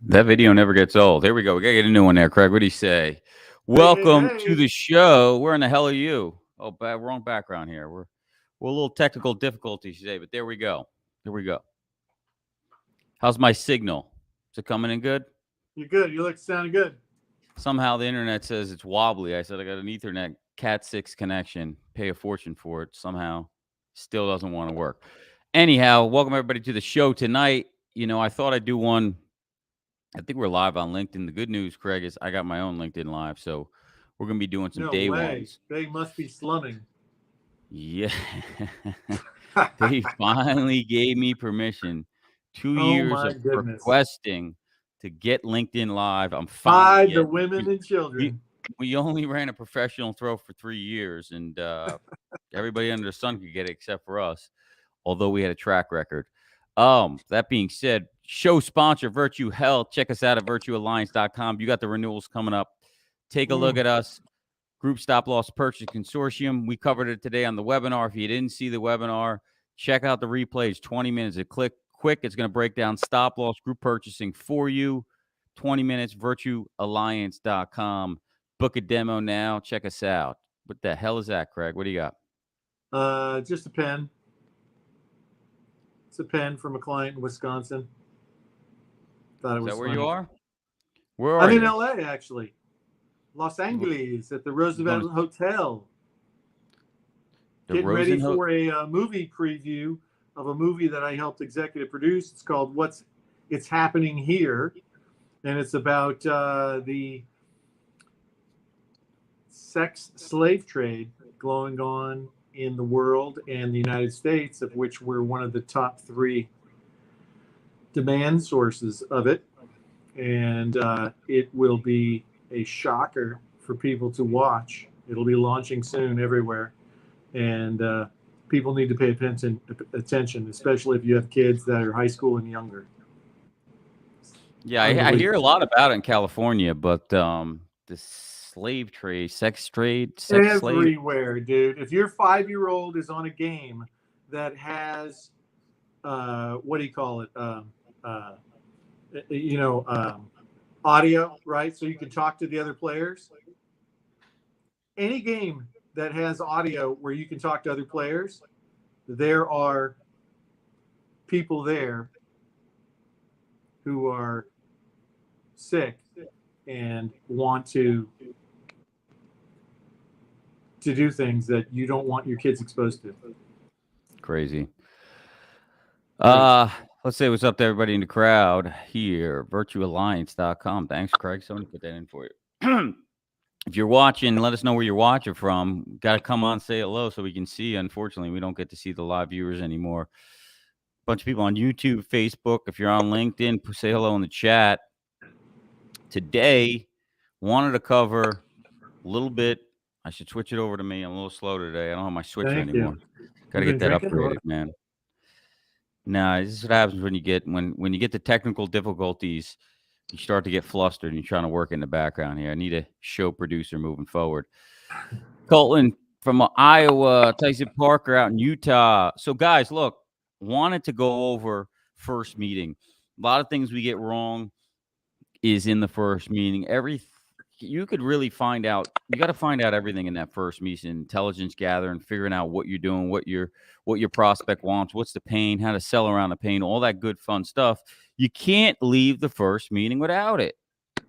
That video never gets old. Here we go. We gotta get a new one there, Craig. What do you say? Hey, hey, Welcome to hey. the show. Where in the hell are you? Oh, wrong background here. We're a little technical difficulties today, but there we go. Here we go. How's my signal? Is it coming in good? You're good. You look sounding good. Somehow the internet says it's wobbly. I said I got an Ethernet Cat 6 connection. Pay a fortune for it. Somehow still doesn't want to work. Anyhow, welcome everybody to the show tonight. I thought I'd do one. I think we're live on LinkedIn. The good news, Craig, is I got my own LinkedIn Live, so we're gonna be doing some No day way. ones. They must be slumming. Yeah, they finally gave me permission. 2 Oh years my of goodness. requesting to get LinkedIn Live. I'm finally Hide the getting. women and We, children. we only ran a professional throw for 3 years, and everybody under the sun could get it except for us. Although we had a track record. That being said, show sponsor Virtue Health. Check us out at virtuealliance.com. You got the renewals coming up. Take a look at us. Group Stop Loss Purchase Consortium. We covered it today on the webinar. If you didn't see the webinar, check out the replay. It's 20 minutes. Quick. It's going to break down stop loss group purchasing for you. 20 minutes, virtuealliance.com. Book a demo now. Check us out. What the hell is that, Craig? What do you got? Just a pen. It's a pen from a client in Wisconsin. Thought it was Is that where funny. you are? Where are I'm you? in LA, actually. Los Angeles at the Roosevelt Hotel. Getting ready for a movie preview of a movie that I helped executive produce. It's called It's Happening Here. And it's about the sex slave trade going on in the world and the United States, of which we're one of the top 3 demand sources of it. And it will be a shocker for people to watch. It'll be launching soon everywhere. And people need to pay attention, especially if you have kids that are high school and younger. Yeah, I hear a lot about it in California, but the slave trade, sex slave. Everywhere, dude. If your 5-year-old is on a game that has, what do you call it? Audio, right? So you can talk to the other players. Any game that has audio where you can talk to other players, there are people there who are sick and want to do things that you don't want your kids exposed to. Crazy. Let's say what's up to everybody in the crowd here. Virtuealliance.com. Thanks, Craig. Somebody put that in for you. If you're watching, let us know where you're watching from. Got to come on, say hello so we can see. Unfortunately, we don't get to see the live viewers anymore. Bunch of people on YouTube, Facebook. If you're on LinkedIn, say hello in the chat. Today, wanted to cover a little bit. I should switch it over to me. I'm a little slow today. I don't have my switcher anymore. Got to get that upgraded, man. Nah, this is what happens when you get the technical difficulties. You start to get flustered and you're trying to work in the background here. I need a show producer moving forward. Colton from Iowa, Tyson Parker out in Utah. So, guys, look, wanted to go over first meeting. A lot of things we get wrong is in the first meeting. You could really find out. You got to find out everything in that first meeting, intelligence gathering, figuring out what you're doing, what your prospect wants, what's the pain, how to sell around the pain, all that good fun stuff. You can't leave the first meeting without it,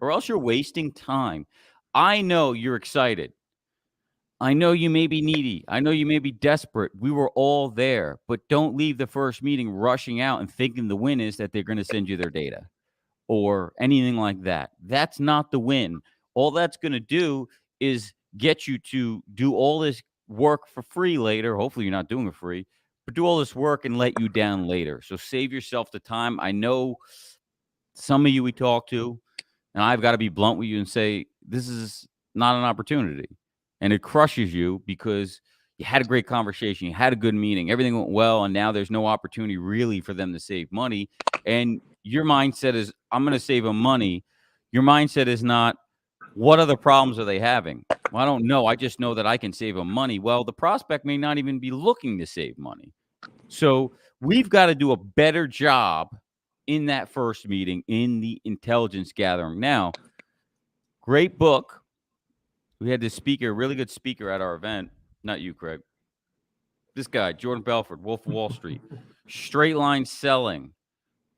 or else you're wasting time. I know you're excited. I know you may be needy. I know you may be desperate. We were all there, but don't leave the first meeting rushing out and thinking the win is that they're going to send you their data or anything like that. That's not the win. All that's going to do is get you to do all this work for free later. Hopefully you're not doing it free, but do all this work and let you down later. So save yourself the time. I know some of you we talk to, and I've got to be blunt with you and say, this is not an opportunity. And it crushes you because you had a great conversation. You had a good meeting. Everything went well. And now there's no opportunity really for them to save money. And your mindset is, I'm going to save them money. Your mindset is not, what other problems are they having? Well, I don't know. I just know that I can save them money. Well, the prospect may not even be looking to save money. So we've got to do a better job in that first meeting, in the intelligence gathering. Now, great book. We had this speaker, really good speaker at our event. Not you, Craig. This guy, Jordan Belford, Wolf of Wall Street. Straight Line Selling.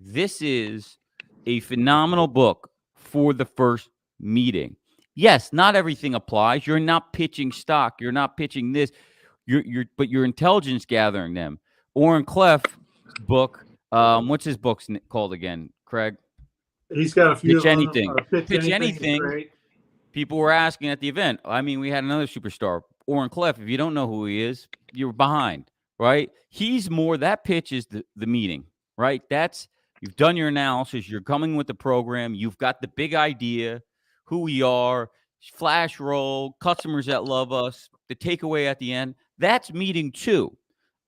This is a phenomenal book for the first meeting. Yes, not everything applies. You're not pitching stock. You're not pitching this. But you're intelligence gathering them. Warren Cleff's book. What's his book called again, Craig? He's got a few Pitch of them. Anything. Pitch Anything. Great. People were asking at the event. I mean, we had another superstar, Warren Cleff. If you don't know who he is, you're behind, right? He's more, that pitch is the meeting, right? That's, you've done your analysis. You're coming with the program. You've got the big idea, who we are, flash roll, customers that love us, the takeaway at the end. That's meeting two.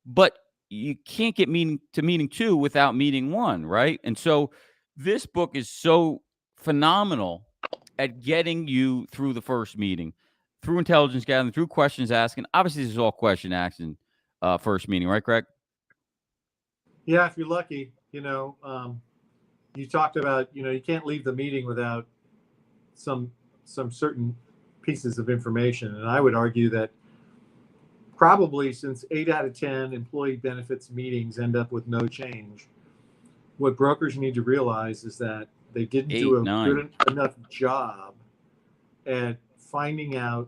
But you can't get meeting two without meeting one, right? And so this book is so phenomenal at getting you through the first meeting, through intelligence gathering, through questions asking. Obviously, this is all question asking first meeting, right, Craig? Yeah, if you're lucky. You talked about, you can't leave the meeting without some certain pieces of information. And I would argue that probably, since 8 out of 10 employee benefits meetings end up with no change, what brokers need to realize is that they didn't do a good enough job at finding out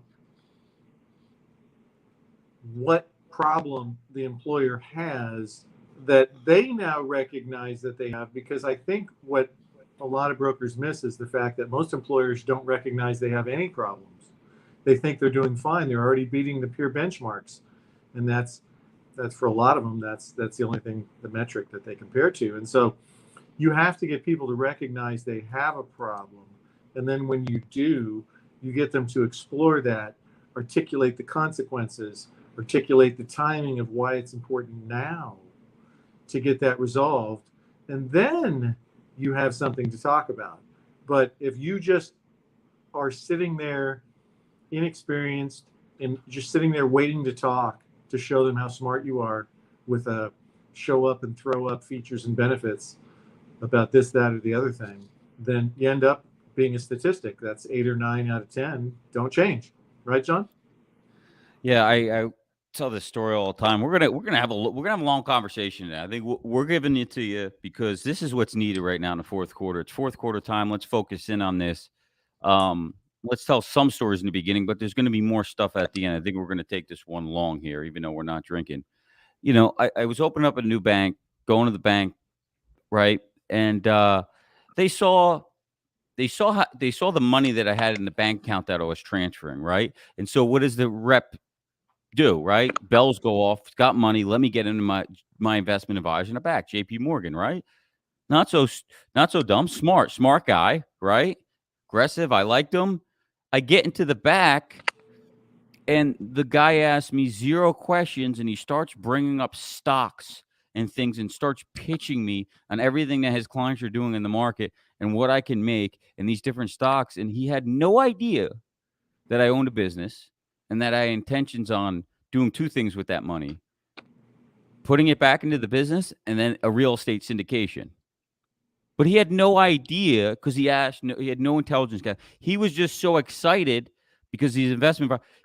what problem the employer has that they now recognize that they have. Because I think what a lot of brokers miss is the fact that most employers don't recognize they have any problems. They think they're doing fine. They're already beating the peer benchmarks. And that's for a lot of them, that's the only thing, the metric that they compare to. And so you have to get people to recognize they have a problem. And then when you do, you get them to explore that, articulate the consequences, articulate the timing of why it's important now to get that resolved. And then you have something to talk about. But if you just are sitting there inexperienced and just sitting there waiting to talk, to show them how smart you are with a show up and throw up features and benefits about this, that, or the other thing, then you end up being a statistic. That's 8 or 9 out of 10 don't change, right, John? Yeah, I tell this story all the time. We're gonna have a long conversation today. I think we're giving it to you because this is what's needed right now in the fourth quarter. It's fourth quarter time. Let's focus in on this. Let's tell some stories in the beginning, but there's going to be more stuff at the end. I think we're going to take this one long here, even though we're not drinking. I was opening up a new bank, going to the bank, right? And they saw the money that I had in the bank account that I was transferring, right? And so what does the rep do, right? Bells go off, got money, let me get into my investment advisor in the back, JP Morgan, right? Not so dumb, smart guy, right? Aggressive, I liked him. I get into the back, and the guy asks me 0 questions, and he starts bringing up stocks and things and starts pitching me on everything that his clients are doing in the market and what I can make in these different stocks. And he had no idea that I owned a business and that I had intentions on doing 2 things with that money: putting it back into the business and then a real estate syndication. But he had no idea because he had no intelligence. He was just so excited because he's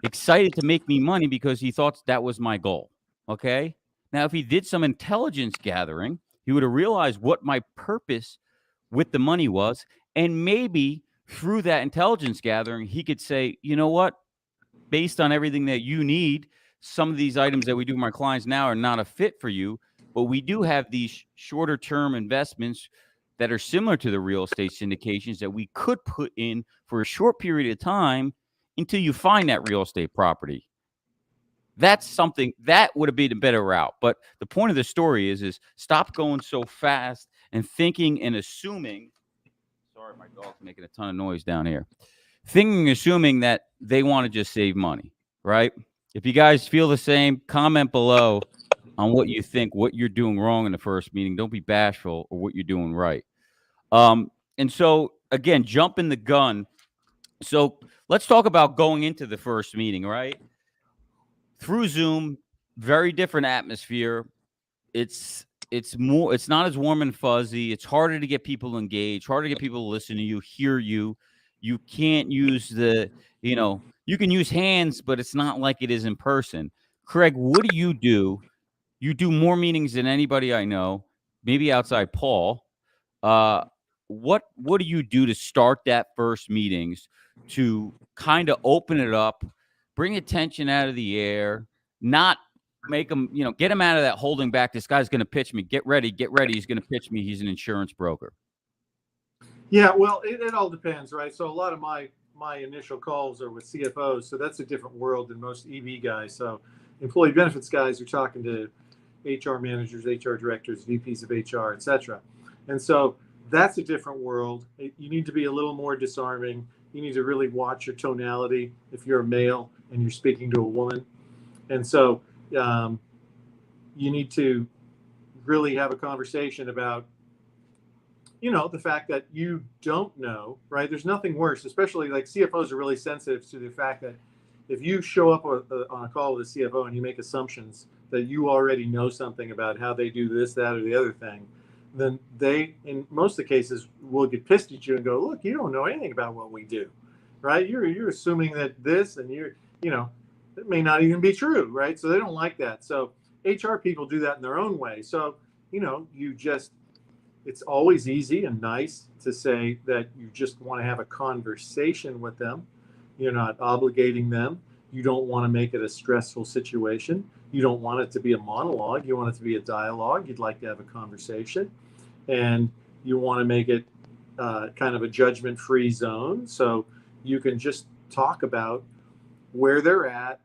excited to make me money because he thought that was my goal. Okay. Now, if he did some intelligence gathering, he would have realized what my purpose with the money was. And maybe through that intelligence gathering, he could say, you know what, based on everything that you need, some of these items that we do with my clients now are not a fit for you, but we do have these shorter term investments that are similar to the real estate syndications that we could put in for a short period of time until you find that real estate property. That's something that would have been a better route. But the point of the story is stop going so fast and thinking and assuming. Sorry, my dog's making a ton of noise down here. Thinking, assuming that they want to just save money, right? If you guys feel the same, comment below on what you think, what you're doing wrong in the first meeting. Don't be bashful, or what you're doing right. And so, again, jumping the gun. So let's talk about going into the first meeting, right? Through Zoom, very different atmosphere. It's it's not as warm and fuzzy. It's harder to get people engaged, harder to get people to listen to you, hear you. You can't use you can use hands, but it's not like it is in person. Craig, what do? You do more meetings than anybody I know, maybe outside Paul. Uh, what do you do to start that first meetings to kind of open it up, bring attention out of the air, not make them, get them out of that holding back. This guy's going to pitch me. Get ready, get ready. He's going to pitch me. He's an insurance broker. Yeah, well, it all depends, right? So a lot of my initial calls are with CFOs, so that's a different world than most EB guys. So employee benefits guys are talking to HR managers, HR directors, VPs of HR, etc. And so that's a different world. You need to be a little more disarming. You need to really watch your tonality if you're a male and you're speaking to a woman. And so you need to really have a conversation about, the fact that you don't know, right? There's nothing worse, especially like CFOs are really sensitive to the fact that if you show up on a call with a CFO and you make assumptions that you already know something about how they do this, that, or the other thing, then they, in most of the cases, will get pissed at you and go, look, you don't know anything about what we do, right? You're assuming that this and it may not even be true, right? So they don't like that. So HR people do that in their own way. So, it's always easy and nice to say that you just want to have a conversation with them. You're not obligating them. You don't want to make it a stressful situation. You don't want it to be a monologue. You want it to be a dialogue. You'd like to have a conversation. And you want to make it kind of a judgment-free zone. So you can just talk about where they're at,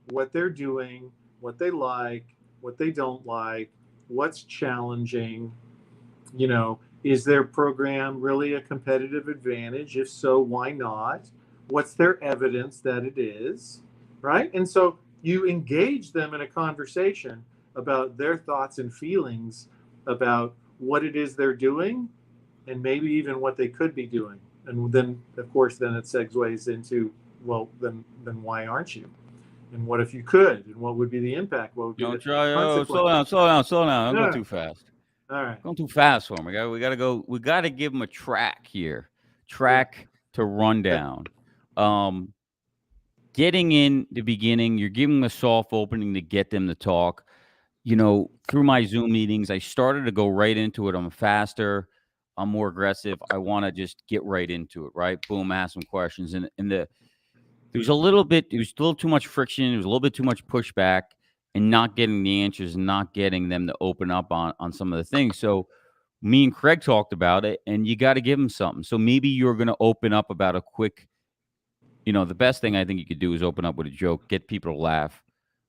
what they're doing, what they like, what they don't like, what's challenging. Is their program really a competitive advantage? If so, why not? What's their evidence that it is, right? And so you engage them in a conversation about their thoughts and feelings about what it is they're doing and maybe even what they could be doing. And then, of course, then it segues into, well, then why aren't you? And what if you could? And what would be the impact? What would be the consequences? Slow down. Don't go too fast. All right. Going too fast for him. We got to give him a track here. To run down. Getting in the beginning, you're giving them a soft opening to get them to talk. Through my Zoom meetings, I started to go right into it. I'm faster. I'm more aggressive. I want to just get right into it, right? Boom, ask some questions. And there was a little too much friction. There was a little bit too much pushback and not getting the answers and not getting them to open up on some of the things. So me and Craig talked about it, and you got to give them something. So maybe you're going to open up about a quick, the best thing I think you could do is open up with a joke, get people to laugh.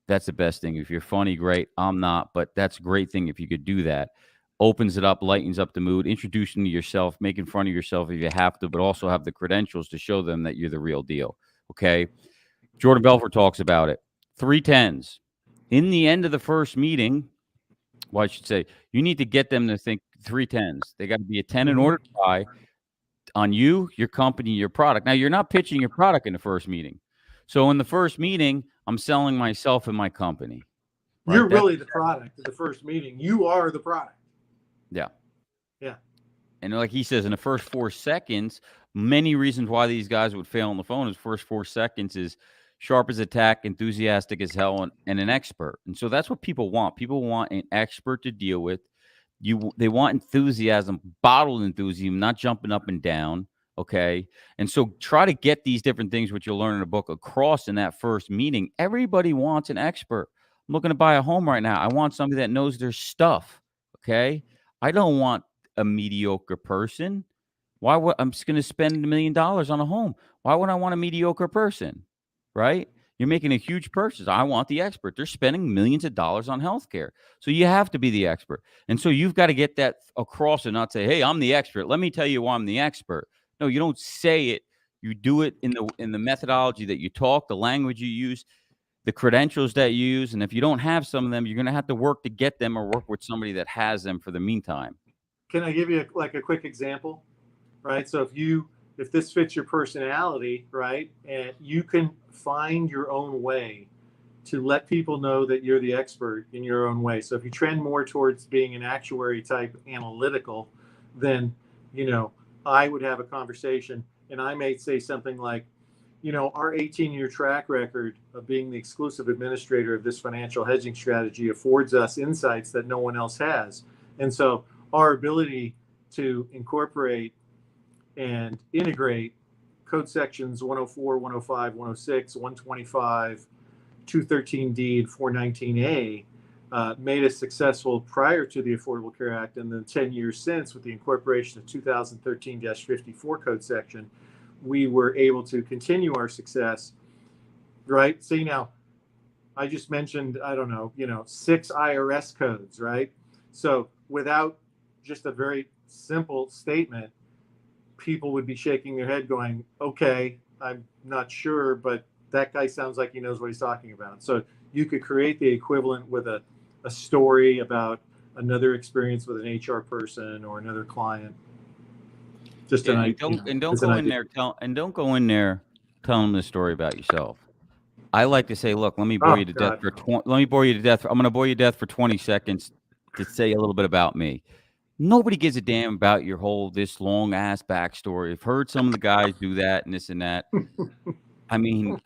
That's the best thing. If you're funny, great. I'm not, but that's a great thing if you could do that. Opens it up, lightens up the mood, introduce them to yourself, making fun of yourself if you have to, but also have the credentials to show them that you're the real deal. Okay? Jordan Belfort talks about it. 3 10s. In the end of the first meeting, well, I should say, you need to get them to think 3 10s. They got to be a 10 in order to buy on you, your company, your product. Now, you're not pitching your product in the first meeting. So in the first meeting, I'm selling myself and my company. Right? You're really the product of the first meeting. You are the product. Yeah. Yeah. And like he says, in the first 4 seconds, many reasons why these guys would fail on the phone is first 4 seconds is sharp as a tack, enthusiastic as hell, and an expert. And so that's what people want. People want an expert to deal with. They want enthusiasm, bottled enthusiasm, not jumping up and down. Okay. And so try to get these different things, which you'll learn in a book, across in that first meeting. Everybody wants an expert. I'm looking to buy a home right now. I want somebody that knows their stuff. Okay. I don't want a mediocre person. I'm just going to spend $1 million on a home. Why would I want a mediocre person? Right? You're making a huge purchase. I want the expert. They're spending millions of dollars on healthcare. So you have to be the expert. And so you've got to get that across and not say, hey, I'm the expert. Let me tell you why I'm the expert. No, you don't say it. You do it in the methodology that you talk, the language you use, the credentials that you use. And if you don't have some of them, you're going to have to work to get them or work with somebody that has them for the meantime. Can I give you a quick example? Right. So if this fits your personality, right, and you can find your own way to let people know that you're the expert in your own way. So if you trend more towards being an actuary type analytical, then, I would have a conversation and I may say something like, our 18-year track record of being the exclusive administrator of this financial hedging strategy affords us insights that no one else has. And so our ability to incorporate and integrate code sections 104, 105, 106, 125, 213D, and 419A made us successful prior to the Affordable Care Act, and then 10 years since, with the incorporation of 2013-54 code section, we were able to continue our success, right? See, now, I just mentioned, I don't know, 6 IRS codes, right? So without just a very simple statement, people would be shaking their head going, okay, I'm not sure, but that guy sounds like he knows what he's talking about. So you could create the equivalent with a story about another experience with an HR person or another client. Just and don't go in there telling them the story about yourself. I like to say, look, let me bore Oh you to death God. for let me bore you to death. I'm going to bore you to death for 20 seconds to say a little bit about me. Nobody gives a damn about your whole this long ass backstory. I've heard some of the guys do that and this and that. I mean,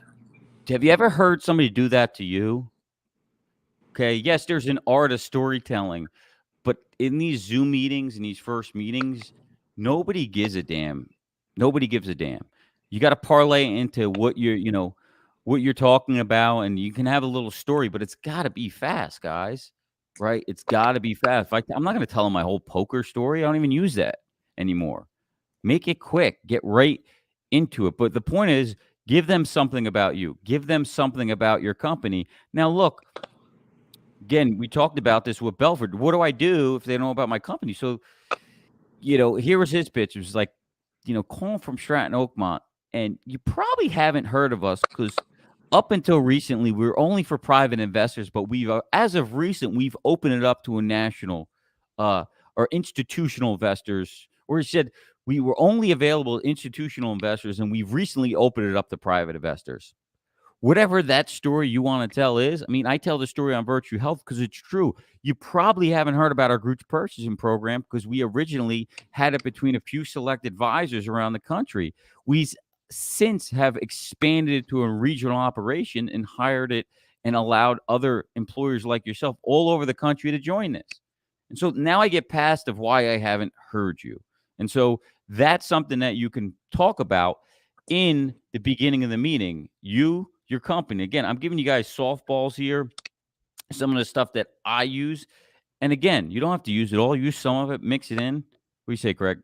have you ever heard somebody do that to you? Okay, yes, there's an art of storytelling, but in these Zoom meetings and these first meetings, nobody gives a damn. Nobody gives a damn. You got to parlay into what you're talking about, and you can have a little story, but it's got to be fast, guys. Right? It's got to be fast. I'm not going to tell them my whole poker story. I don't even use that anymore. Make it quick. Get right into it. But the point is, give them something about you. Give them something about your company. Now, look, again, we talked about this with Belford. What do I do if they don't know about my company? So, here was his pitch. It was like, calling from Stratton Oakmont. And you probably haven't heard of us because up until recently, we were only for private investors. But as of recent, we've opened it up to a national or institutional investors. Or he said we were only available to institutional investors, and we've recently opened it up to private investors. Whatever that story you want to tell is, I mean, I tell the story on Virtue Health because it's true. You probably haven't heard about our group purchasing program because we originally had it between a few select advisors around the country. We since have expanded it to a regional operation and hired it and allowed other employers like yourself all over the country to join this. And so now I get past of why I haven't heard you. And so that's something that you can talk about in the beginning of the meeting. Your company. Again, I'm giving you guys softballs here, some of the stuff that I use. And again, you don't have to use it all. Use some of it, mix it in. What do you say, Craig?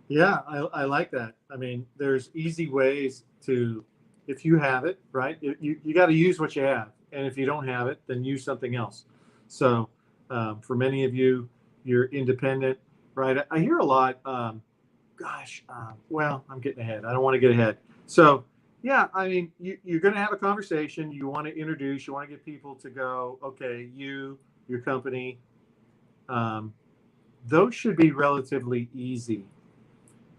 Yeah, I like that. I mean, there's easy ways to, if you have it, right? You got to use what you have. And if you don't have it, then use something else. So for many of you, you're independent, right? I hear a lot, well, I'm getting ahead. I don't want to get ahead. So, yeah, I mean, you're going to have a conversation. You want to introduce, you want to get people to go, okay, your company. Those should be relatively easy.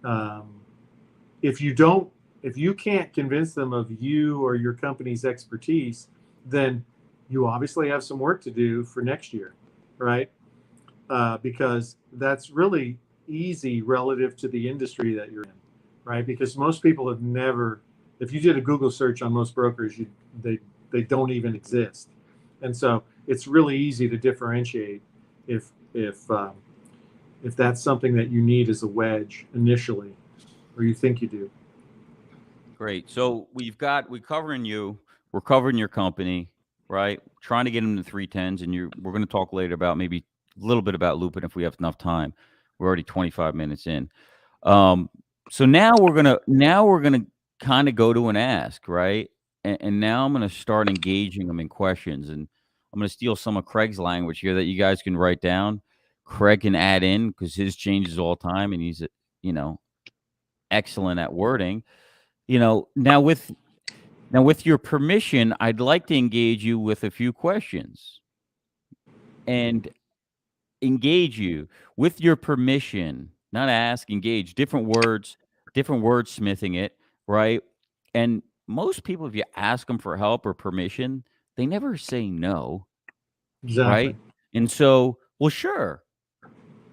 Um, if you can't convince them of you or your company's expertise, then you obviously have some work to do for next year, right? Because that's really easy relative to the industry that you're in, right? Because most people have never, if you did a Google search on most brokers, they don't even exist, and so it's really easy to differentiate if that's something that you need as a wedge initially, or you think you do. Great. So we're covering you. We're covering your company, right? Trying to get into 310s, and we're going to talk later about maybe a little bit about Lupin if we have enough time. We're already 25 minutes in. So now we're gonna kind of go to an ask, right? And now I'm gonna start engaging them in questions, and I'm gonna steal some of Craig's language here that you guys can write down. Craig can add in because his changes all the time, and he's you know excellent at wording. Now with your permission, I'd like to engage you with a few questions and engage you with your permission, not ask, engage, different words, different wordsmithing it, right? And most people, if you ask them for help or permission, they never say no, Exactly. right? And so, well, sure.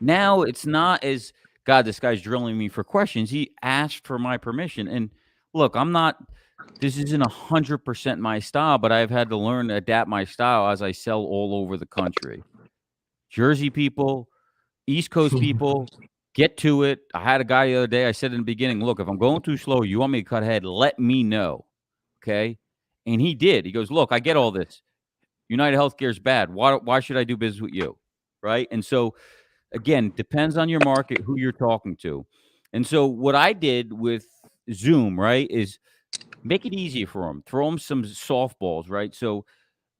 Now it's not as, God, this guy's drilling me for questions. He asked for my permission. And look, I'm not, this isn't 100% my style, but I've had to learn to adapt my style as I sell all over the country. Jersey people, East Coast people, get to it. I had a guy the other day, I said in the beginning, look, if I'm going too slow, you want me to cut ahead, let me know. Okay. And he did. He goes, look, I get all this. United Healthcare is bad. Why should I do business with you? Right. And so, again, depends on your market, who you're talking to. And so, what I did with Zoom, right, is make it easy for them, throw them some softballs, right? So,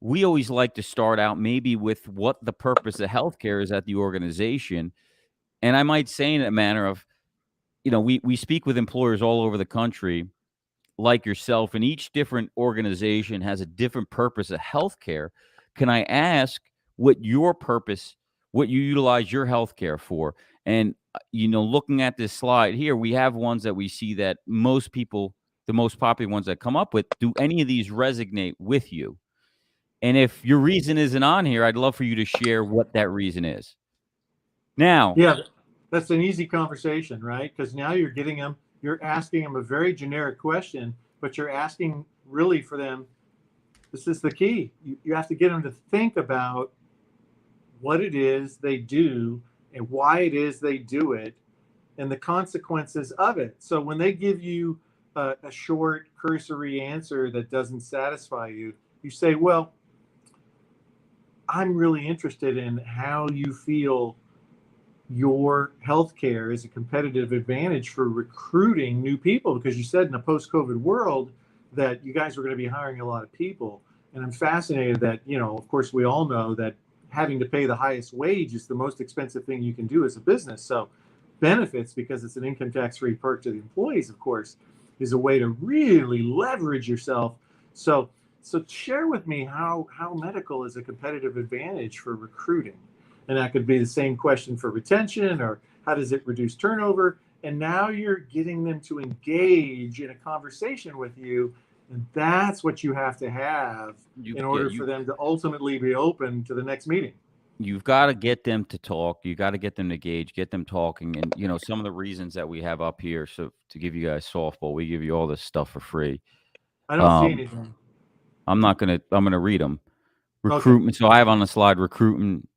we always like to start out maybe with what the purpose of healthcare is at the organization. And I might say in a manner of, we speak with employers all over the country like yourself, and each different organization has a different purpose of healthcare. Can I ask what your purpose, what you utilize your healthcare for? And, looking at this slide here, we have ones that we see that most people, the most popular ones that come up with, do any of these resonate with you? And if your reason isn't on here, I'd love for you to share what that reason is. Now, Yeah, that's an easy conversation, right? Because now you're asking them a very generic question, but you're asking really for them. This is the key. You have to get them to think about what it is they do and why it is they do it and the consequences of it. So when they give you a short, cursory answer that doesn't satisfy you, you say, well, I'm really interested in how you feel your healthcare is a competitive advantage for recruiting new people, because you said in a post-COVID world that you guys were going to be hiring a lot of people. And I'm fascinated that, of course, we all know that having to pay the highest wage is the most expensive thing you can do as a business. So benefits, because it's an income tax-free perk to the employees, of course, is a way to really leverage yourself. So share with me how medical is a competitive advantage for recruiting. And that could be the same question for retention, or how does it reduce turnover? And now you're getting them to engage in a conversation with you. And that's what you have to have in order for them to ultimately be open to the next meeting. You've got to get them to talk. You got to get them to engage, get them talking. And, some of the reasons that we have up here. So to give you guys softball, we give you all this stuff for free. I don't see anything. I'm going to read them. Okay. Recruitment. So I have on the slide recruitment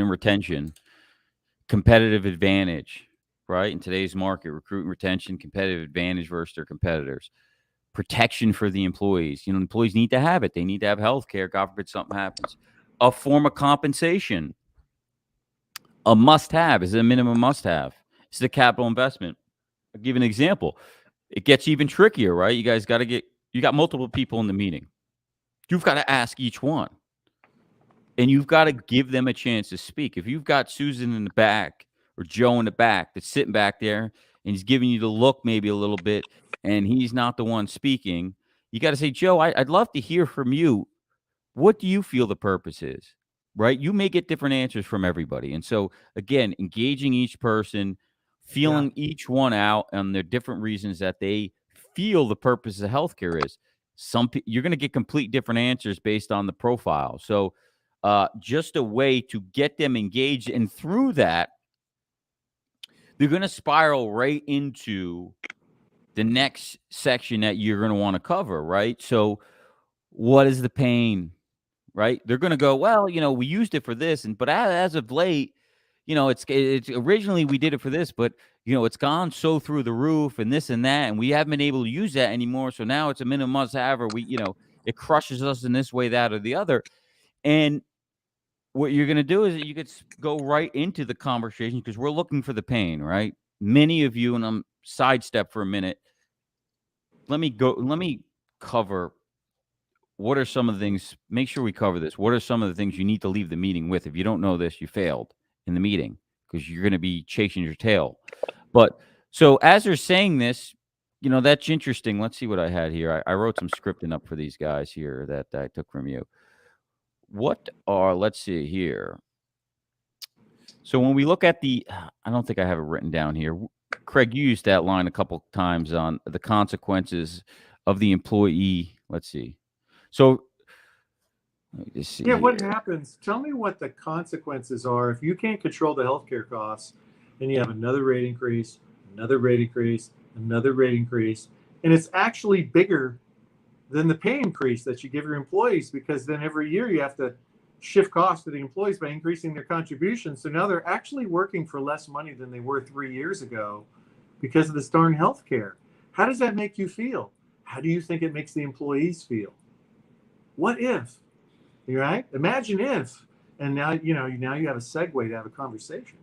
and retention, competitive advantage, right? In today's market, recruitment, retention, competitive advantage versus their competitors. Protection for the employees. Employees need to have it. They need to have health care. God forbid something happens. A form of compensation. A must-have. Is it a minimum must-have? Is it a capital investment? I'll give an example. It gets even trickier, right? You guys got to you got multiple people in the meeting. You've got to ask each one. And you've got to give them a chance to speak. If you've got Susan in the back or Joe in the back that's sitting back there and he's giving you the look maybe a little bit and he's not the one speaking, you got to say, Joe, I'd love to hear from you. What do you feel the purpose is? Right? You may get different answers from everybody. And so, again, engaging each person, feeling each one out on their different reasons that they feel the purpose of healthcare is. You're going to get complete different answers based on the profile. So, just a way to get them engaged. And through that, they're going to spiral right into the next section that you're going to want to cover, right? So, what is the pain? Right? They're going to go, well, we used it for this, but as of late, it's originally we did it for this, but it's gone so through the roof and this and that, and we haven't been able to use that anymore. So now it's a minimum must have, or it crushes us in this way, that, or the other. And what you're going to do is that you could go right into the conversation because we're looking for the pain, right? Many of you, and I'm sidestep for a minute. Let me cover. What are some of the things? Make sure we cover this. What are some of the things you need to leave the meeting with? If you don't know this, you failed in the meeting because you're going to be chasing your tail. But so as they're saying this, that's interesting. Let's see what I had here. I wrote some scripting up for these guys here that I took from you. Let's see here. So when we look at I don't think I have it written down here. Craig, you used that line a couple times on the consequences of the employee. Let's see. So let me just see Yeah, here. what happens? Tell me what the consequences are if you can't control the healthcare costs and you have another rate increase, another rate increase, another rate increase, and it's actually bigger than the pay increase that you give your employees, because then every year you have to shift costs to the employees by increasing their contributions. So now they're actually working for less money than they were 3 years ago because of this darn healthcare. How does that make you feel? How do you think it makes the employees feel? What if? Right? Imagine if. And now now you have a segue to have a conversation.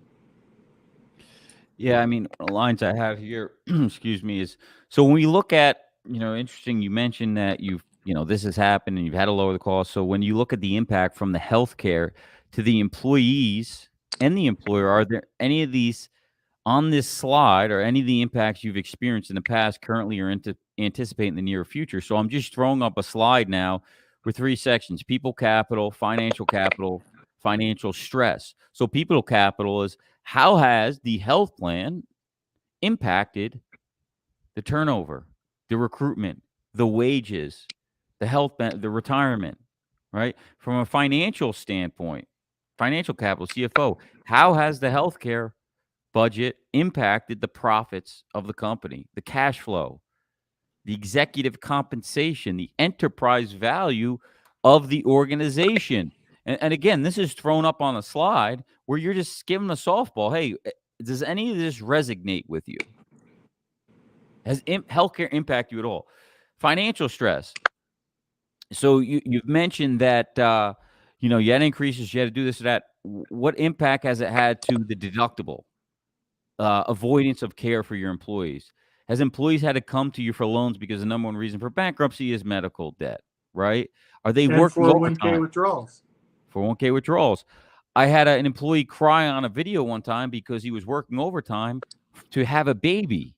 Yeah, I mean, one of the lines I have here, excuse me, is so when we look at, interesting, you mentioned that this has happened and you've had to lower the cost. So when you look at the impact from the healthcare to the employees and the employer, are there any of these on this slide, or any of the impacts you've experienced in the past, currently, or anticipate in the near future? So I'm just throwing up a slide now with 3 sections: people capital, financial stress. So people capital is, how has the health plan impacted the turnover, the recruitment, the wages, the retirement, right? From a financial standpoint, financial capital, CFO, how has the healthcare budget impacted the profits of the company, the cash flow, the executive compensation, the enterprise value of the organization? And again, this is thrown up on a slide where you're just giving a softball. Hey, does any of this resonate with you? Has healthcare impact you at all? Financial stress. So you've mentioned that you had increases, you had to do this or that. What impact has it had to the deductible? Avoidance of care for your employees. Has employees had to come to you for loans because the number one reason for bankruptcy is medical debt, right? Are they And working 401k overtime? withdrawals. 401k withdrawals. I had an employee cry on a video one time because he was working overtime to have a baby.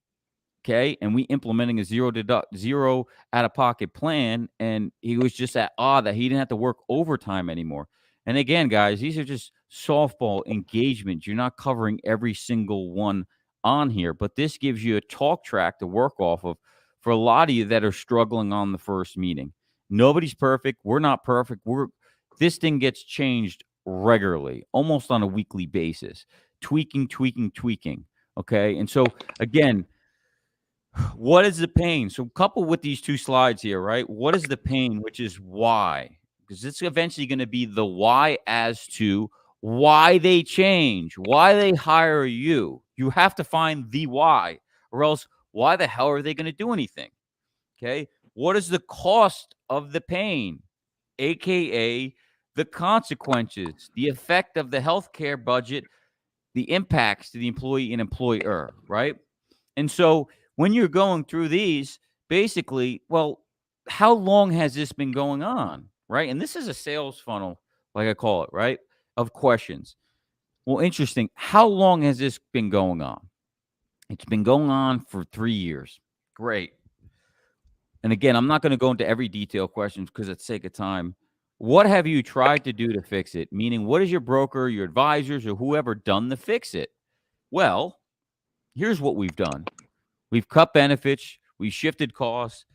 Okay. And we implementing a zero out of pocket plan. And he was just at awe that he didn't have to work overtime anymore. And again, guys, these are just softball engagements. You're not covering every single one on here, but this gives you a talk track to work off of for a lot of you that are struggling on the first meeting. Nobody's perfect. We're not perfect. This thing gets changed regularly, almost on a weekly basis, tweaking. Okay. And so again, what is the pain? So coupled with these 2 slides here, right? What is the pain, which is why? Because it's eventually going to be the why as to why they change, why they hire you. You have to find the why, or else why the hell are they going to do anything? Okay. What is the cost of the pain, aka the consequences, the effect of the healthcare budget, the impacts to the employee and employer, right? And so when you're going through these, basically, well, how long has this been going on, right? And this is a sales funnel, like I call it, right, of questions. Well, interesting. How long has this been going on? It's been going on for 3 years. Great. And again, I'm not going to go into every detail questions because it's sake of time. What have you tried to do to fix it? Meaning, what has your broker, your advisors, or whoever done to fix it? Well, here's what we've done. We've cut benefits, we shifted costs,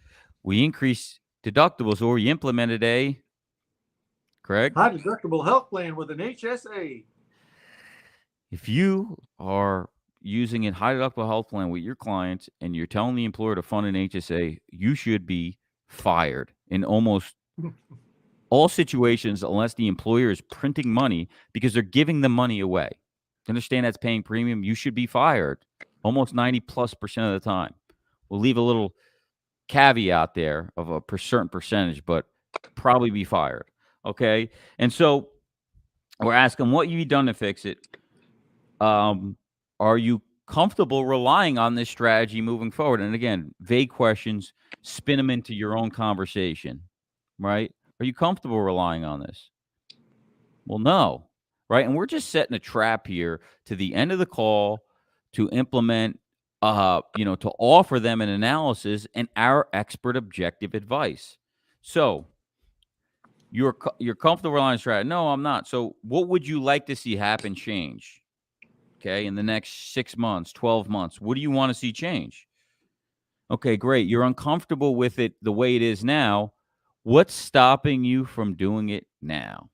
we increased deductibles, or we implemented Craig? High deductible health plan with an HSA. If you are using a high deductible health plan with your clients and you're telling the employer to fund an HSA, you should be fired in almost all situations, unless the employer is printing money because they're giving the money away. Understand that's paying premium. You should be fired almost 90+% of the time. We'll leave a little caveat there of a certain percentage, but probably be fired. Okay. And so we're asking what you've done to fix it. Are you comfortable relying on this strategy moving forward? And again, vague questions, spin them into your own conversation, right? Are you comfortable relying on this? Well, no, right? And we're just setting a trap here to the end of the call to implement, to offer them an analysis and our expert objective advice. So you're comfortable relying on strategy? No, I'm not. So what would you like to see happen change? Okay, in the next 6 months, 12 months, what do you want to see change? Okay, great. You're uncomfortable with it the way it is now. What's stopping you from doing it now?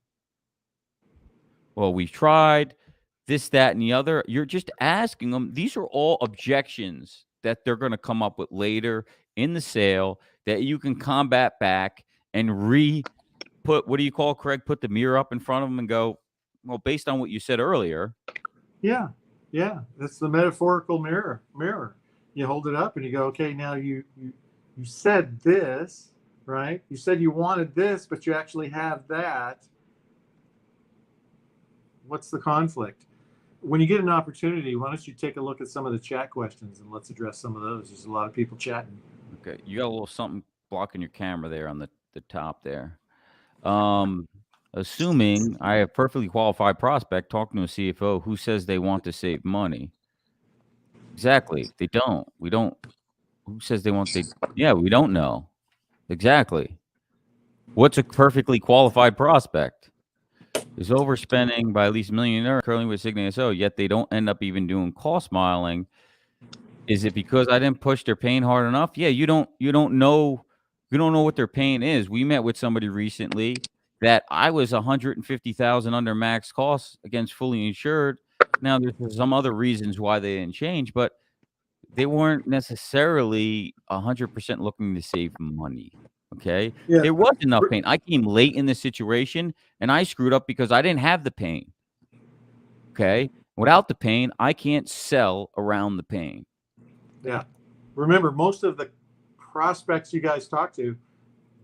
Well, we've tried this, that, and the other. You're just asking them. These are all objections that they're going to come up with later in the sale that you can combat back and put, what do you call, Craig? Put the mirror up in front of them and go, well, based on what you said earlier. Yeah, yeah. That's the metaphorical mirror. You hold it up and you go, okay, now you said this, right? You said you wanted this, but you actually have that. What's the conflict? When you get an opportunity, why don't you take a look at some of the chat questions and let's address some of those. There's a lot of people chatting. Okay, you got a little something blocking your camera there on the top there. Assuming I have perfectly qualified prospect talking to a CFO who says they want to save money. Exactly. They don't. We don't. Who says they want? Yeah, we don't know. Exactly. What's a perfectly qualified prospect? Is overspending by at least $1 million currently with Signet SO, yet they don't end up even doing cost modeling. Is it because I didn't push their pain hard enough? Yeah, you don't know what their pain is. We met with somebody recently that I was 150,000 under max costs against fully insured. Now there's some other reasons why they didn't change, but they weren't necessarily 100% looking to save money. Okay. Yeah. There was enough pain. I came late in the situation and I screwed up because I didn't have the pain. Okay. Without the pain, I can't sell around the pain. Yeah. Remember, most of the prospects you guys talk to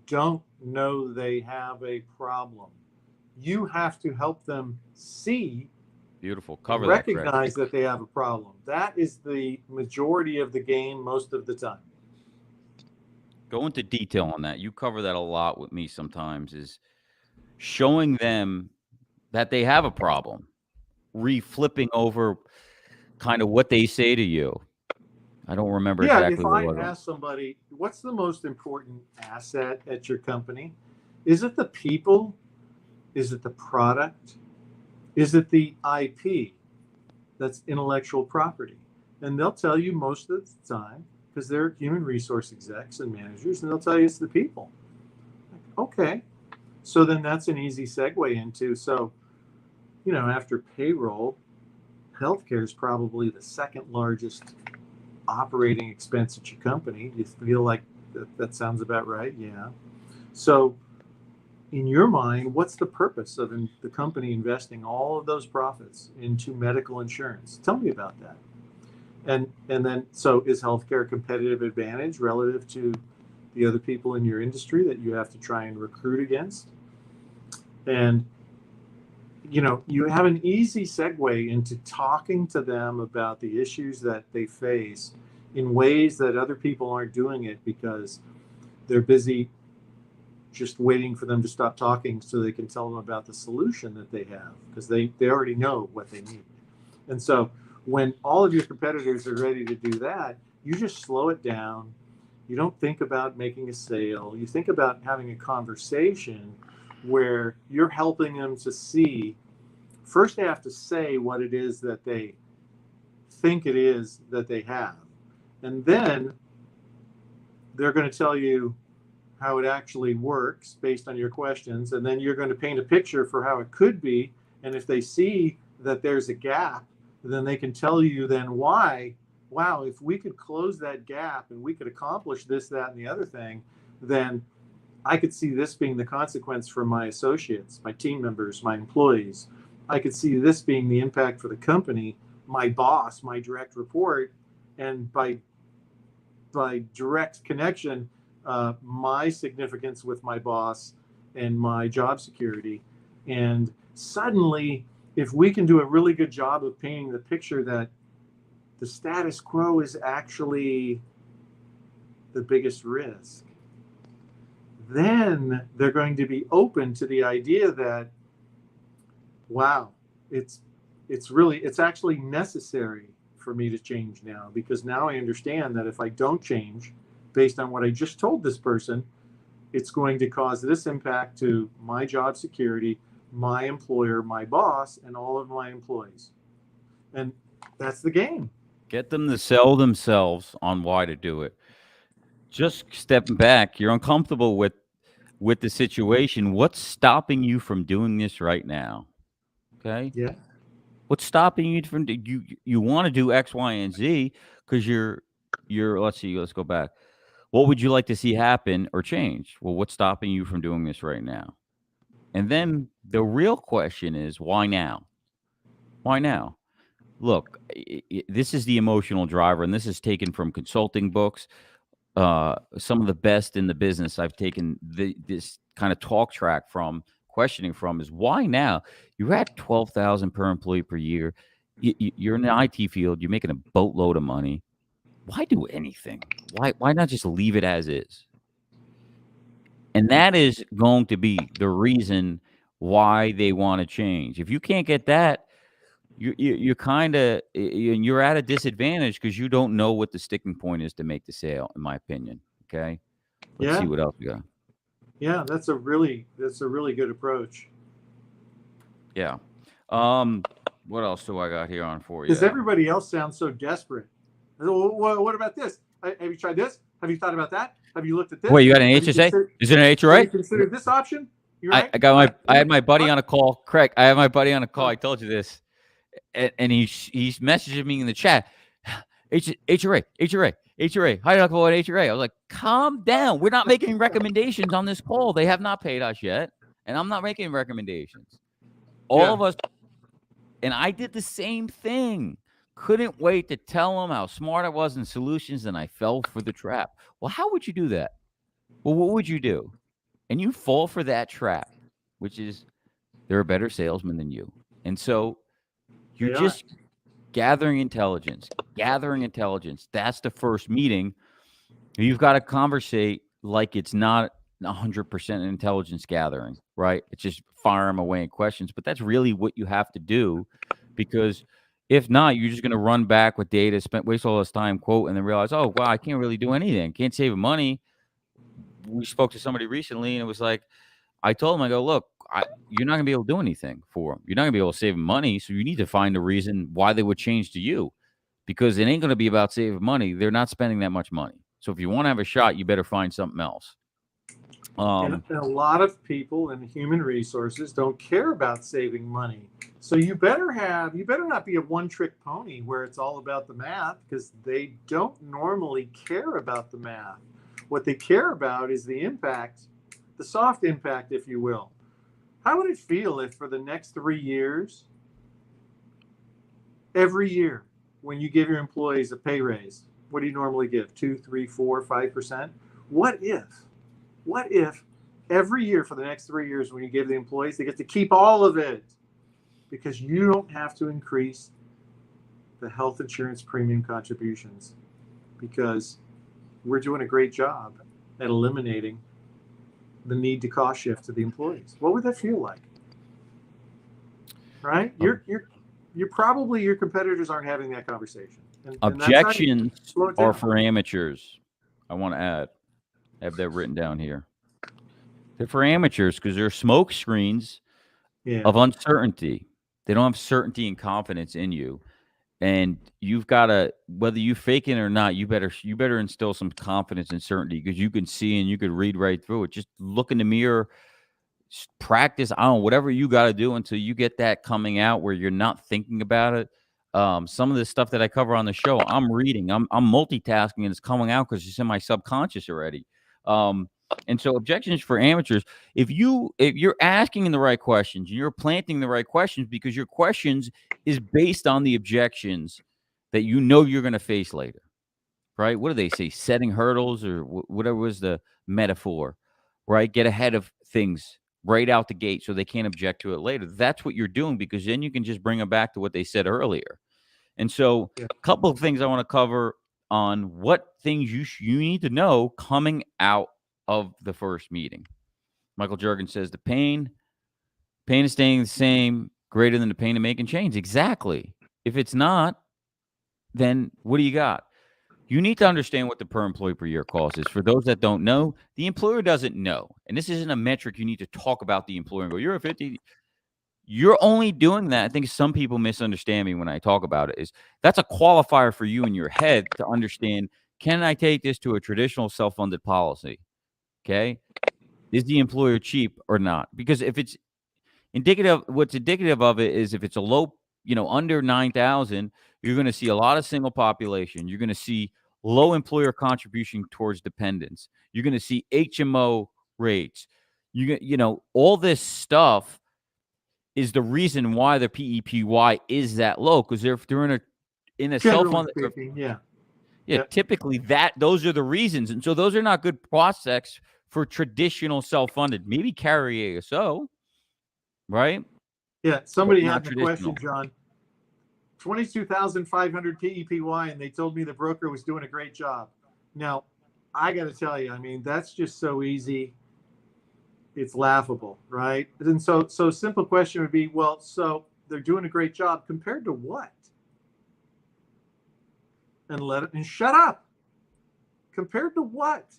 don't know they have a problem. You have to help them see, Beautiful. Cover that, Craig. recognize that they have a problem. That is the majority of the game most of the time. Go into detail on that. You cover that a lot with me sometimes, is showing them that they have a problem, flipping over kind of what they say to you. I don't remember Yeah, exactly if what I it was. ask somebody, what's the most important asset at your company? Is it the people? Is it the product? Is it the IP? That's intellectual property. And they'll tell you most of the time, because they're human resource execs and managers, and they'll tell you it's the people. Okay. So then that's an easy segue into, so, after payroll, healthcare is probably the second largest operating expense at your company. Do you feel like that sounds about right? Yeah. So in your mind, what's the purpose of the company investing all of those profits into medical insurance? Tell me about that. And then, so is healthcare a competitive advantage relative to the other people in your industry that you have to try and recruit against? And you have an easy segue into talking to them about the issues that they face in ways that other people aren't doing it because they're busy just waiting for them to stop talking so they can tell them about the solution that they have, because they already know what they need. And so when all of your competitors are ready to do that, you just slow it down. You don't think about making a sale. You think about having a conversation where you're helping them to see. First, they have to say what it is that they think it is that they have. And then they're going to tell you how it actually works based on your questions. And then you're going to paint a picture for how it could be. And if they see that there's a gap, then they can tell you then why, wow, if we could close that gap and we could accomplish this, that, and the other thing, then I could see this being the consequence for my associates, my team members, my employees. I could see this being the impact for the company, my boss, my direct report, and by direct connection, my significance with my boss and my job security. And suddenly, if we can do a really good job of painting the picture that the status quo is actually the biggest risk, then they're going to be open to the idea that, wow, it's actually necessary for me to change now, because now I understand that if I don't change based on what I just told this person, it's going to cause this impact to my job security, my employer, my boss, and all of my employees. And that's the game. Get them to sell themselves on why to do it. just stepping back, you're uncomfortable with the situation. What's stopping you from doing this right now? Okay. Yeah. What's stopping you from you want to do X, Y, and Z because you're let's see, let's go back. What would you like to see happen or change? Well, what's stopping you from doing this right now? And then the real question is why now? Why now? Look, this is the emotional driver, and this is taken from consulting books. Some of the best in the business I've taken this kind of talk track from, questioning from, is why now? You're at 12,000 per employee per year. You're in the IT field. You're making a boatload of money. Why do anything? Why not just leave it as is? And that is going to be the reason why they want to change. If you can't get that, you're kind of you're at a disadvantage because you don't know what the sticking point is to make the sale, in my opinion. Okay, let's see Yeah. what else we got. Yeah. That's a really good approach. Yeah. What else do I got here on for Because you? everybody else sounds so desperate. What about this? Have you tried this? Have you thought about that? Have you looked at this? Wait, you got an Have you HSA? considered, Is it an have HRA? you considered this option? You're I, right. I got my I had my buddy What? on a call, Craig. I had my buddy on a call. Oh. I told you this, and he's messaging me in the chat. HRA, HRA, HRA. How do you call it HRA? I was like, calm down. We're not making recommendations on this call. They have not paid us yet, and I'm not making recommendations. All of us, and I did the same thing. Couldn't wait to tell them how smart I was in solutions, and I fell for the trap. Well, how would you do that? Well, what would you do? And you fall for that trap, which is they're a better salesman than you. And so you're They are. just gathering intelligence. That's the first meeting. You've got to conversate like it's not 100% intelligence gathering, right? It's just fire them away in questions. But that's really what you have to do, because if not, you're just going to run back with data, waste all this time, quote, and then realize, oh, wow, I can't really do anything. Can't save money. We spoke to somebody recently, and it was like, I told him, I go, look, you're not going to be able to do anything for them. You're not going to be able to save money. So you need to find a reason why they would change to you, because it ain't going to be about saving money. They're not spending that much money. So if you want to have a shot, you better find something else. And a lot of people in human resources don't care about saving money. So you better not be a one-trick pony where it's all about the math, because they don't normally care about the math. What they care about is the impact, the soft impact, if you will. How would it feel if for the next 3 years, every year, when you give your employees a pay raise, what do you normally give? 2, 3, 4, 5%? What if every year for the next 3 years, when you give the employees, they get to keep all of it, because you don't have to increase the health insurance premium contributions, because we're doing a great job at eliminating the need to cost shift to the employees. What would that feel like? Right? You're probably, your competitors aren't having that conversation. And Objections slow it are down. for amateurs. I want to add, I have that written down here. They're for amateurs because they're smoke screens of uncertainty. They don't have certainty and confidence in you. And you've got to, whether you fake it or not, you better instill some confidence and certainty, because you can see and you can read right through it. Just look in the mirror, practice, I don't know, whatever you got to do until you get that coming out where you're not thinking about it. Some of the stuff that I cover on the show, I'm reading, I'm multitasking, and it's coming out because it's in my subconscious already. And so objections for amateurs, if you're asking the right questions, you're planting the right questions, because your questions is based on the objections that you know you're going to face later, right? What do they say? Setting hurdles, or whatever was the metaphor, right? Get ahead of things right out the gate so they can't object to it later. That's what you're doing, because then you can just bring them back to what they said earlier. And so a couple of things I want to cover on what things you need to know coming out of the first meeting. Michael Jurgen says the pain is staying the same, greater than the pain of making change. Exactly. If it's not, then what do you got? You need to understand what the per employee per year cost is. For those that don't know, the employer doesn't know. And this isn't a metric you need to talk about the employer and go, you're a 50. You're only doing that. I think some people misunderstand me when I talk about it. Is that's a qualifier for you in your head to understand can I take this to a traditional self-funded policy? Okay. Is the employer cheap or not? Because if it's what's indicative of it is if it's a low, under 9,000, you're going to see a lot of single population. You're going to see low employer contribution towards dependents. You're going to see HMO rates. All this stuff is the reason why the PEPY is that low, because they're in a Generally self-funded. speaking, yeah. Yeah, typically those are the reasons, and so those are not good prospects for traditional self-funded. Maybe carry ASO, right? Yeah, But somebody not had the question, traditional. John. 22,500 PEPY, and they told me the broker was doing a great job. Now, I got to tell you, I mean, that's just so easy. It's laughable, right? And so simple question would be, well, so they're doing a great job compared to what? And shut up. Compared to what?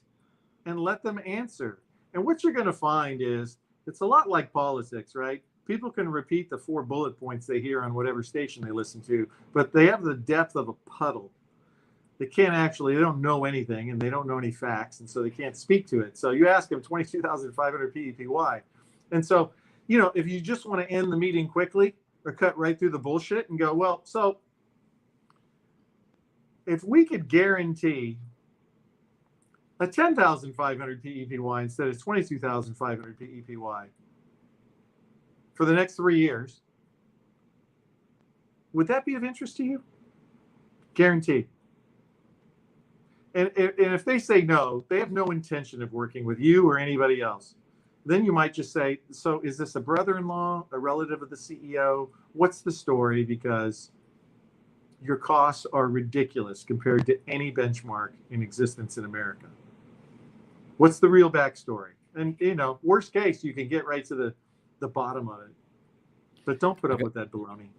And let them answer. And what you're going to find is it's a lot like politics, right? People can repeat the 4 bullet points they hear on whatever station they listen to, but they have the depth of a puddle. They don't know anything, and they don't know any facts, and so they can't speak to it. So you ask them 22,500 PEPY. And so, if you just want to end the meeting quickly or cut right through the bullshit and go, well, so if we could guarantee a 10,500 PEPY instead of 22,500 PEPY for the next 3 years, would that be of interest to you? Guaranteed. And if they say no, they have no intention of working with you or anybody else. Then you might just say, so is this a brother-in-law, a relative of the CEO? What's the story? Because your costs are ridiculous compared to any benchmark in existence in America. What's the real backstory? And, worst case, you can get right to the bottom of it. But don't put up with that baloney.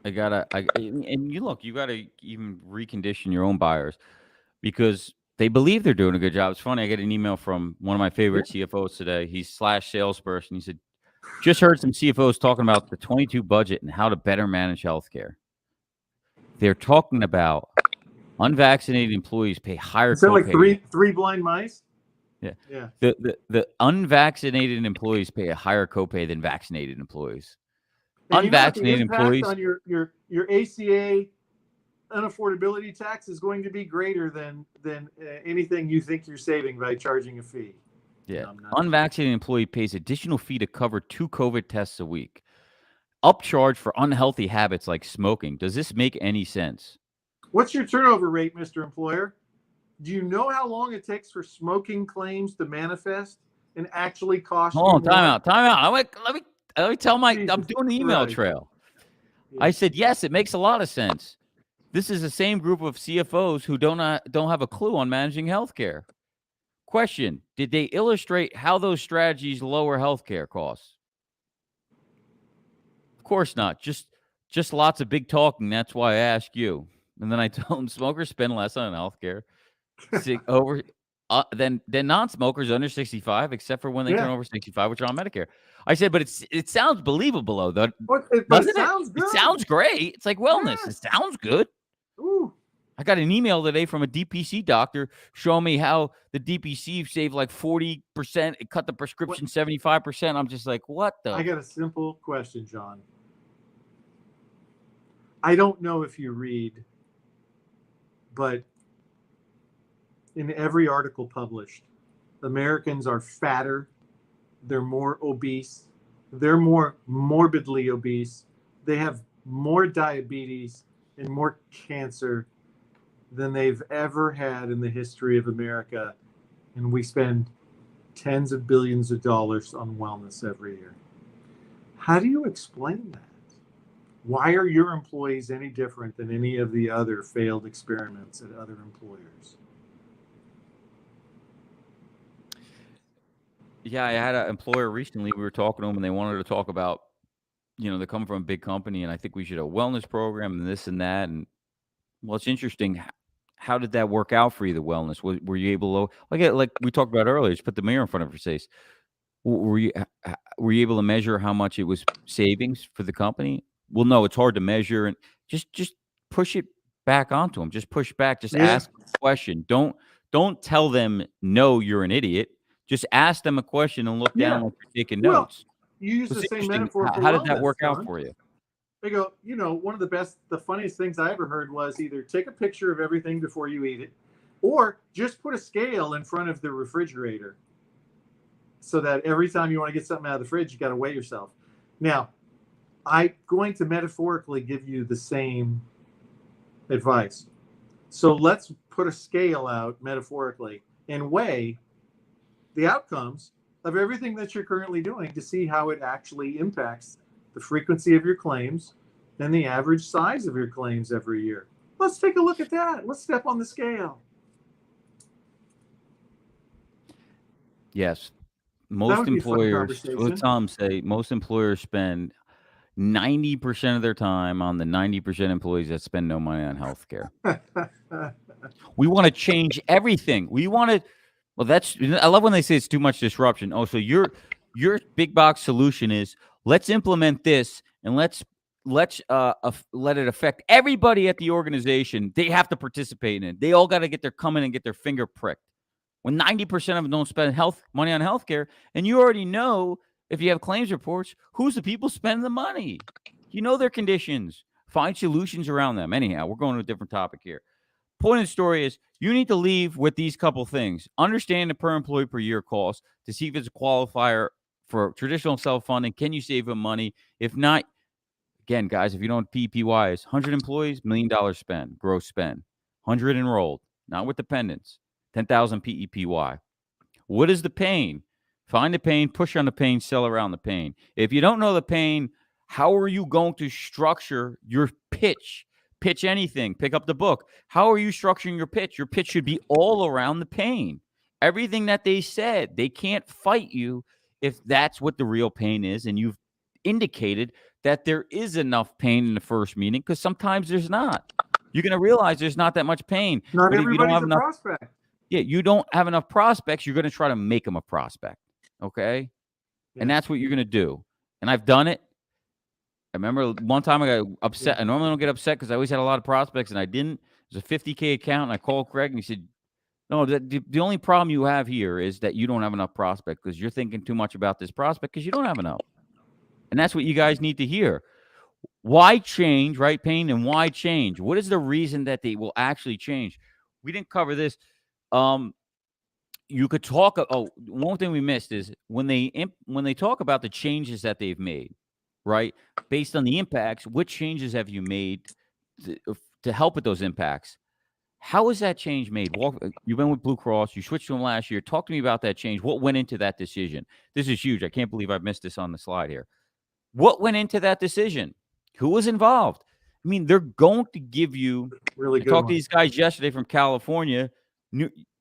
And you got to even recondition your own buyers because they believe they're doing a good job. It's funny. I get an email from one of my favorite CFOs today. He's / salesperson. He said, just heard some CFOs talking about the 22 budget and how to better manage healthcare. They're talking about unvaccinated employees pay higher Is that copay. like three blind mice? Yeah. The unvaccinated employees pay a higher copay than vaccinated employees. And Unvaccinated the impact employees on your ACA unaffordability tax is going to be greater than anything you think you're saving by charging a fee. Yeah. Unvaccinated employee pays additional fee to cover 2 COVID tests a week. Upcharge for unhealthy habits like smoking. Does this make any sense? What's your turnover rate, Mr. Employer? Do you know how long it takes for smoking claims to manifest and actually cost you more? Time out. Let me tell Jesus I'm doing the email Christ. trail. Yeah. I said, yes, it makes a lot of sense. This is the same group of CFOs who don't have a clue on managing healthcare. Question: did they illustrate how those strategies lower healthcare costs? Of course not. Just lots of big talking. That's why I ask you. And then I tell them smokers spend less on healthcare. Than non-smokers under 65, except for when they turn over 65, which are on Medicare. I said, but it sounds believable though. But it sounds good. It sounds great. It's like wellness. Yeah. It sounds good. Ooh. I got an email today from a DPC doctor showing me how the DPC saved like 40%. It cut the prescription 75%. I'm just like, what the? I got a simple question, John. I don't know if you read, but in every article published, Americans are fatter, they're more obese, they're more morbidly obese, they have more diabetes and more cancer than they've ever had in the history of America. And we spend tens of billions of dollars on wellness every year. How do you explain that? Why are your employees any different than any of the other failed experiments at other employers? Yeah, I had an employer recently. We were talking to them, and they wanted to talk about, they're coming from a big company, and I think we should have a wellness program and this and that. And well, it's interesting. How did that work out for you? The wellness? Were you able to like we talked about earlier? Just put the mirror in front of your face. Were you able to measure how much it was savings for the company? Well, no, it's hard to measure, and just push it back onto them. Just push back. Just Yeah. ask a question. Don't tell them, no, you're an idiot. Just ask them a question and look down like you're taking Well, notes. you use What's the same interesting, metaphor for how did that wellness, work out John. for you? They go, one of the funniest things I ever heard was either take a picture of everything before you eat it, or just put a scale in front of the refrigerator so that every time you want to get something out of the fridge, you got to weigh yourself. Now, I'm going to metaphorically give you the same advice. So let's put a scale out metaphorically and weigh the outcomes of everything that you're currently doing to see how it actually impacts the frequency of your claims and the average size of your claims every year. Let's take a look at that. Let's step on the scale. Yes. That Most would be a fun employers, what conversation. Tom say, most employers spend 90% of their time on the 90% employees that spend no money on healthcare. We want to change everything. We want to, well, I love when they say it's too much disruption. Oh, so your big box solution is let's implement this and let's let it affect everybody at the organization. They have to participate in it. They all got to come in and get their finger pricked. When 90% of them don't spend money on healthcare, and you already know, if you have claims reports, who's the people spending the money? You know their conditions. Find solutions around them. Anyhow, we're going to a different topic here. Point of the story is you need to leave with these couple things. Understand the per employee per year cost to see if it's a qualifier for traditional self-funding. Can you save them money? If not, again, guys, if you don't PPY, is 100 employees, $1 million spend, gross spend. 100 enrolled, not with dependents. 10,000 PEPY. What is the pain? Find the pain, push on the pain, sell around the pain. If you don't know the pain, how are you going to structure your pitch? Pitch anything. Pick up the book. How are you structuring your pitch? Your pitch should be all around the pain. Everything that they said, they can't fight you if that's what the real pain is. And you've indicated that there is enough pain in the first meeting, because sometimes there's not. You're going to realize there's not that much pain. Not But if you don't everybody's have a enough, prospect. yeah, you don't have enough prospects, you're going to try to make them a prospect. Okay. Yeah. And that's what you're going to do. And I've done it. I remember one time I got upset. I normally don't get upset because I always had a lot of prospects and I didn't. It was a $50K account. And I called Craig and he said, no, the only problem you have here is that you don't have enough prospect because you're thinking too much about this prospect because you don't have enough. And that's what you guys need to hear. Why change, right, Payne? And why change? What is the reason that they will actually change? We didn't cover this. You could talk. Oh, one thing we missed is when they talk about the changes that they've made, right? Based on the impacts, what changes have you made to help with those impacts? How is that change made? You've been with Blue Cross. You switched to them last year. Talk to me about that change. What went into that decision? This is huge. I can't believe I missed this on the slide here. What went into that decision? Who was involved? I mean, they're going to give you. Really good. I talked to these guys yesterday from California.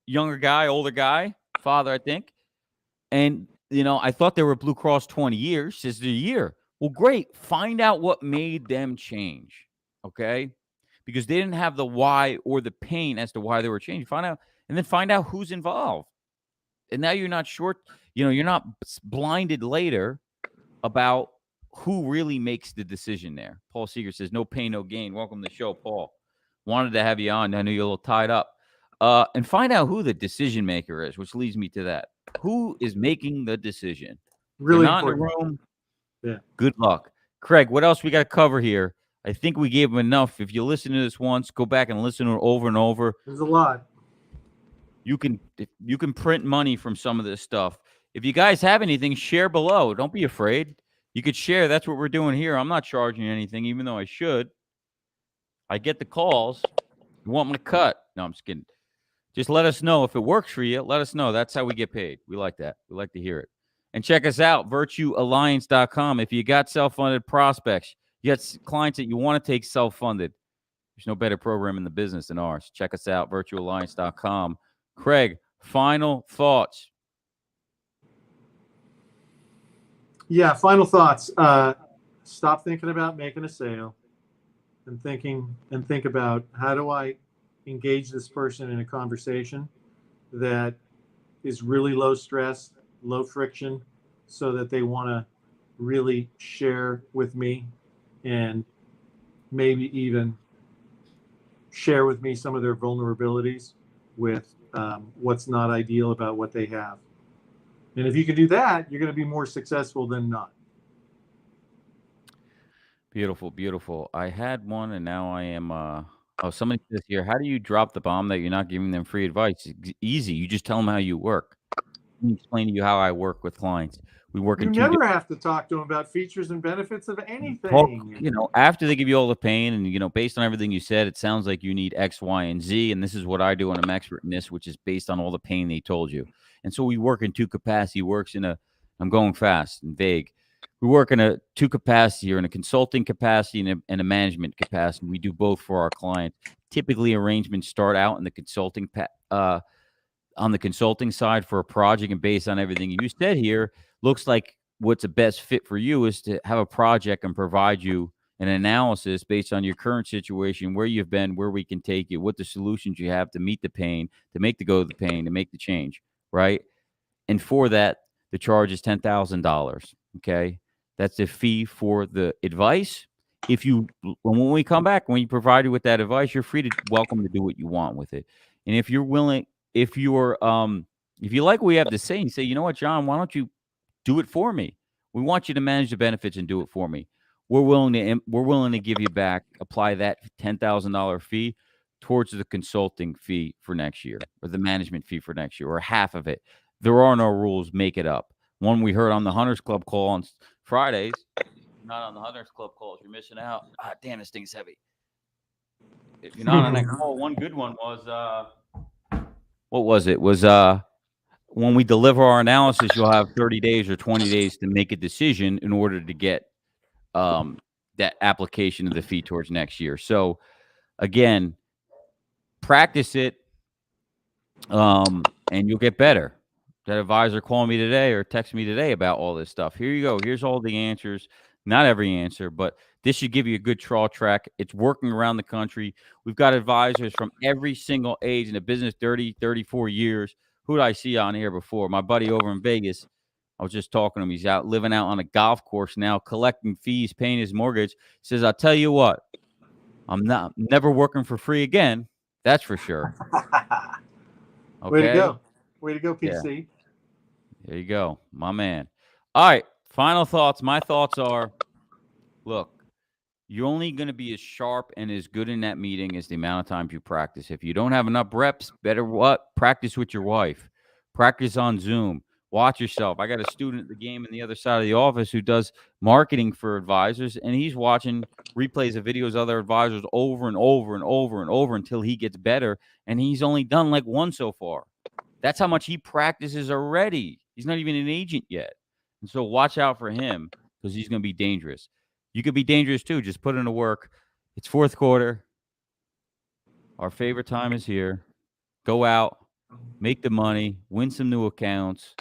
Younger guy, older guy, father, I think. And, I thought they were Blue Cross 20 years. This is a year. Well, great. Find out what made them change. Okay. Because they didn't have the why or the pain as to why they were changing. Find out who's involved. And now you're not short, you're not blinded later about who really makes the decision there. Paul Seeger says, no pain, no gain. Welcome to the show, Paul. Wanted to have you on. I know you're a little tied up. And find out who the decision maker is, which leads me to that. Who is making the decision? Really not important. in the room. Yeah. Good luck. Craig, what else we got to cover here? I think we gave them enough. If you listen to this once, go back and listen to it over and over. There's a lot. You can print money from some of this stuff. If you guys have anything, share below. Don't be afraid. You could share. That's what we're doing here. I'm not charging anything, even though I should. I get the calls. You want me to cut? No, I'm just kidding. Just let us know if it works for you. Let us know. That's how we get paid. We like that. We like to hear it. And check us out, virtuealliance.com. If you got self-funded prospects, you got clients that you want to take self-funded, there's no better program in the business than ours. Check us out, virtuealliance.com. Craig, final thoughts. Yeah, final thoughts. Stop thinking about making a sale and think about, how do I engage this person in a conversation that is really low stress, low friction, so that they want to really share with me and maybe even share with me some of their vulnerabilities with what's not ideal about what they have. And if you can do that, you're going to be more successful than not. Beautiful, beautiful. I had one, and now I am. Oh, somebody says here, how do you drop the bomb that you're not giving them free advice? It's easy. You just tell them how you work. Let me explain to you how I work with clients. We work You in two never have to talk to them about features and benefits of talk, anything. after they give you all the pain and, based on everything you said, it sounds like you need X, Y, and Z. And this is what I do, and I'm expert in this, which is based on all the pain they told you. And so we work in two capacity. I'm going fast and vague. We work in a two capacity, or in a consulting capacity and a management capacity. We do both for our clients. Typically, arrangements start out in the consulting on the consulting side for a project, and based on everything you said here, looks like what's the best fit for you is to have a project and provide you an analysis based on your current situation, where you've been, where we can take you, what the solutions you have to meet the pain, to make the go of the pain, to make the change, right? And for that, the charge is $10,000. Okay, that's the fee for the advice. When we come back, when you provide you with that advice, you're free to welcome to do what you want with it. And if you're willing, if you're if you like what we have to say, and say, you know what, John, why don't you do it for me? We want you to manage the benefits and do it for me. We're willing to give you back, apply that $10,000 fee towards the consulting fee for next year, or the management fee for next year, or half of it. There are no rules. Make it up. One we heard on the Hunters Club call on Fridays. Not on the Hunters Club calls, you're missing out. Ah, damn, this thing's heavy. If you're not on that call, one good one was what was it? Was when we deliver our analysis, you'll have 30 days or 20 days to make a decision in order to get that application of the fee towards next year. So again, practice it, and you'll get better. That advisor called me today or text me today about all this stuff. Here you go. Here's all the answers. Not every answer, but this should give you a good trawl track. It's working around the country. We've got advisors from every single age in the business, 30, 34 years. Who did I see on here before? My buddy over in Vegas. I was just talking to him. He's living out on a golf course now, collecting fees, paying his mortgage. He says, I'll tell you what, I'm never working for free again. That's for sure. Okay. Way to go. Way to go, PC. Yeah. There you go, my man. All right, final thoughts. My thoughts are, look, you're only going to be as sharp and as good in that meeting as the amount of times you practice. If you don't have enough reps, better what? Practice with your wife. Practice on Zoom. Watch yourself. I got a student at the game on the other side of the office who does marketing for advisors, and he's watching replays of videos of other advisors over and over and over and over until he gets better, and he's only done like one so far. That's how much he practices already. He's not even an agent yet. And so watch out for him, because he's going to be dangerous. You could be dangerous too. Just put in the work. It's fourth quarter. Our favorite time is here. Go out, make the money, win some new accounts,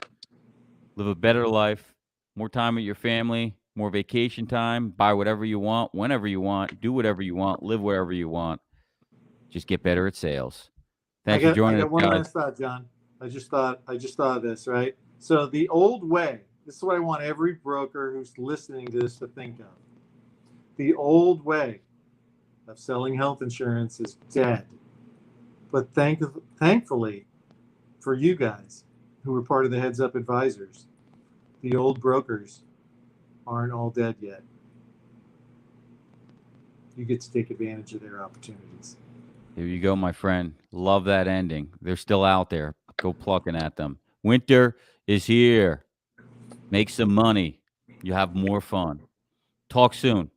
live a better life, more time with your family, more vacation time, buy whatever you want, whenever you want, do whatever you want, live wherever you want. Just get better at sales. Thanks for joining us, I got one guys. last thought, John. I just thought of this, right? So the old way, this is what I want every broker who's listening to this to think of. The old way of selling health insurance is dead. But thankfully for you guys who were part of the Heads Up Advisors, the old brokers aren't all dead yet. You get to take advantage of their opportunities. There you go, my friend. Love that ending. They're still out there. Go plucking at them. Winter is here. Make some money. You have more fun. Talk soon.